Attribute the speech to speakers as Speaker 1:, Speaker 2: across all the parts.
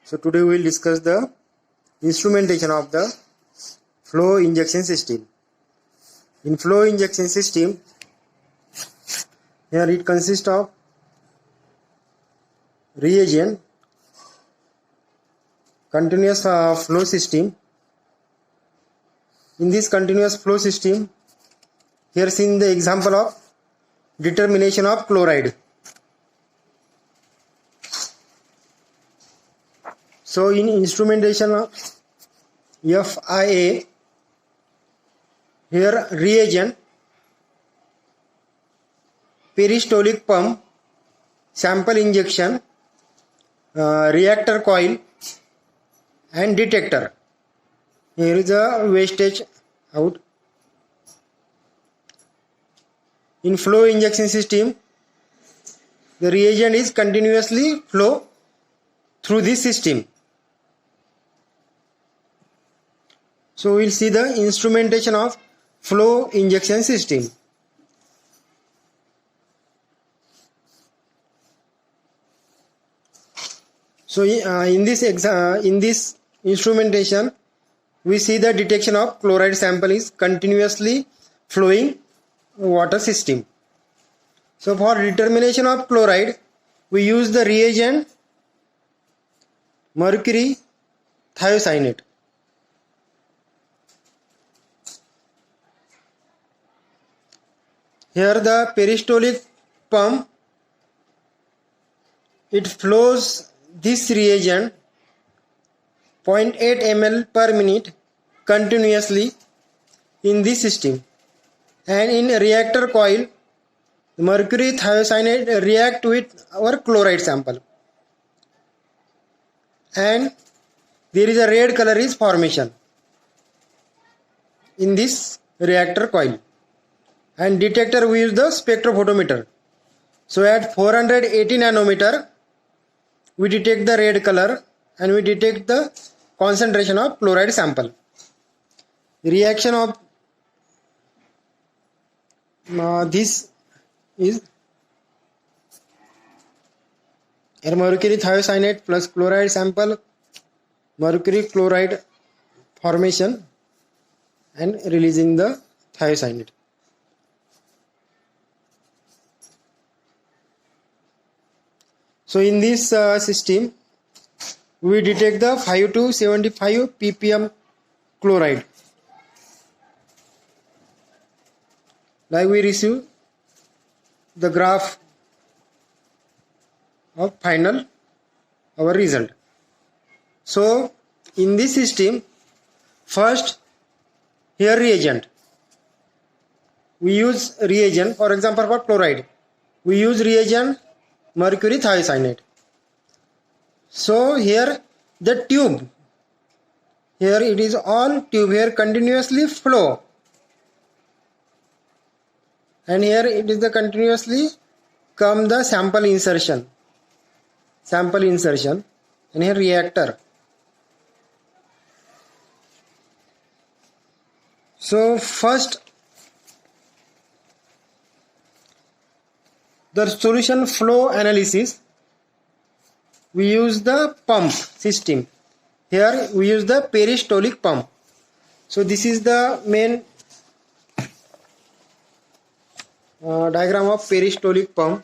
Speaker 1: So today we will discuss the instrumentation of the flow injection system. In flow injection system, here it consists of reagent, continuous flow system. In this continuous flow system, here seen the example of determination of chloride. So in instrumentation of FIA, here reagent, peristaltic pump, sample injection, reactor coil and detector. Here is a wastage out. In flow injection system, the reagent is continuously flow through this system. So we will see the instrumentation of flow injection system. So in this instrumentation, we see the detection of chloride sample is continuously flowing water system. So for determination of chloride, we use the reagent mercury thiocyanate. Here the peristaltic pump, it flows this reagent 0.8 ml per minute continuously in this system, and in reactor coil mercury thiocyanate react with our chloride sample, and there is a red color is formation in this reactor coil. And detector, we use the spectrophotometer. So at 480 nanometer we detect the red color and we detect the concentration of chloride sample. Reaction of this is mercury thiocyanate plus chloride sample, mercury chloride formation and releasing the thiocyanate. So in this system, we detect the 5 to 75 ppm chloride. Like we receive the graph of final our result. So in this system, first here reagent. We use reagent, for example for chloride, we use reagent mercury thiocyanate. So here the tube, here it is all tube, here continuously flow, and here it is the continuously come the sample insertion, and here reactor. So first the solution flow analysis, we use the pump system. Here we use the peristaltic pump. So this is the main diagram of peristaltic pump.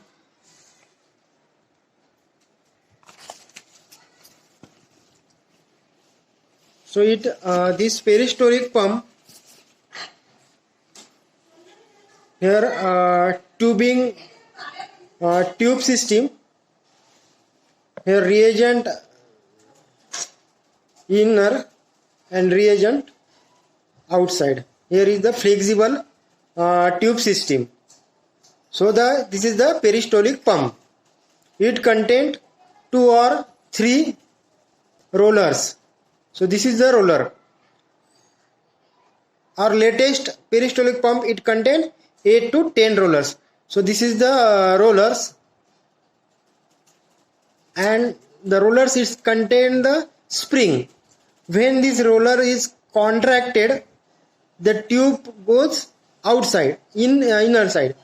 Speaker 1: So this peristaltic pump, here tube system, here reagent inner and reagent outside. Here is the flexible tube system. So this is the peristaltic pump. It contains 2 or 3 rollers. So this is the roller. Our latest peristaltic pump, it contains 8 to 10 rollers. So this is the rollers, and the rollers is contain the spring. When this roller is contracted, the tube goes outside, inner side.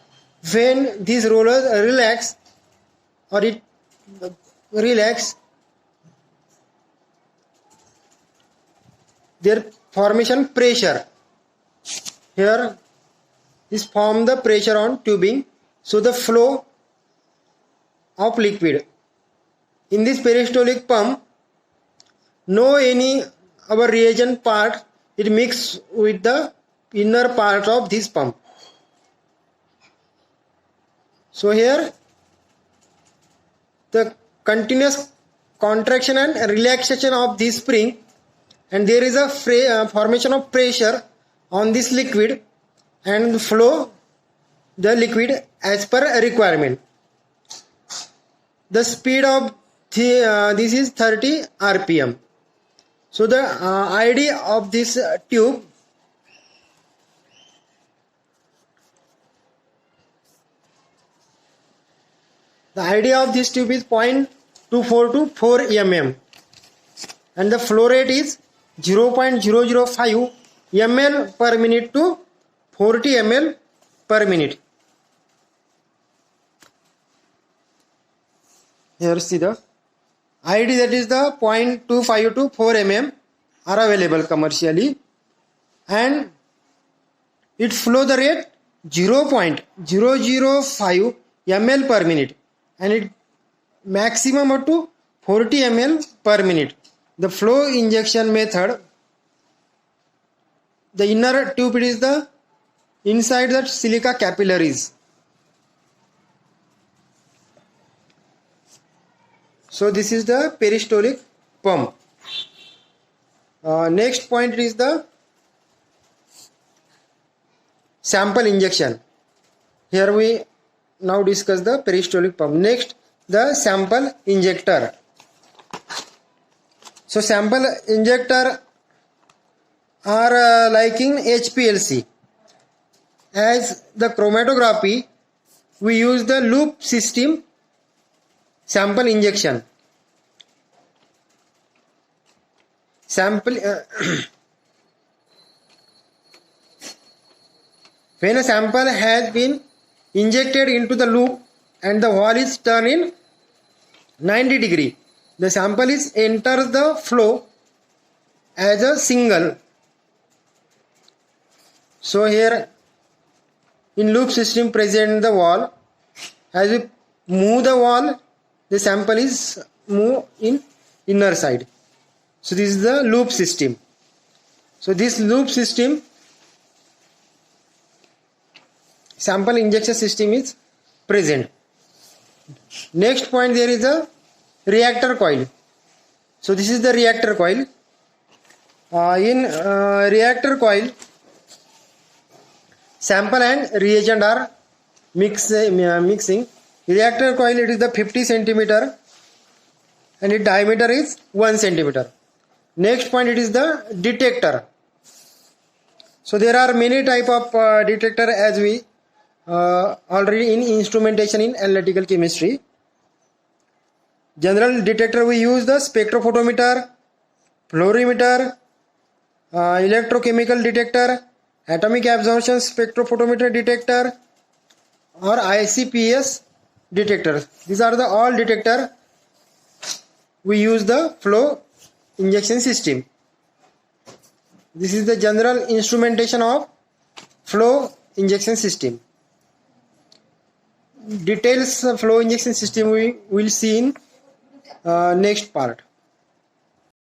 Speaker 1: When this roller relax, or it relax, their formation pressure. Here is form the pressure on tubing, so the flow of liquid. In this peristaltic pump, no any our reagent part, it mix with the inner part of this pump. So here the continuous contraction and relaxation of this spring, and there is a formation of pressure on this liquid and flow the liquid as per requirement. The speed of this is 30 rpm. So the idea of this tube, is 0.24 to 4 mm, and the flow rate is 0.005 ml per minute to 40 ml per minute. Here see the ID, that is the 0.25 to 4 mm are available commercially, and it flow the rate 0.005 ml per minute, and it maximum up to 40 ml per minute. The flow injection method, the inner tube is the inside the silica capillaries. So this is the peristaltic pump. Next point is the sample injection. Here we now discuss the peristaltic pump. Next, the sample injector. So sample injector are like in HPLC. As the chromatography, we use the loop system sample injection. When a sample has been injected into the loop and the wall is turned in 90 degree, the sample is enters the flow as a single. So here in loop system present the wall, as we move the wall, the sample is move in inner side. So this is the loop system. So this loop system sample injection system is present. Next point, there is a reactor coil. So this is the reactor coil. In reactor coil, sample and reagent are mixing. Reactor coil, it is the 50 centimeter and its diameter is 1 centimeter. Next point, it is the detector. So there are many type of detector as we already in instrumentation in analytical chemistry. General detector, we use the spectrophotometer, fluorimeter, electrochemical detector, atomic absorption spectrophotometer detector, or ICPS detector. These are the all detector we use the flow injection system. This is the general instrumentation of flow injection system. Details of flow injection system we will see in next part.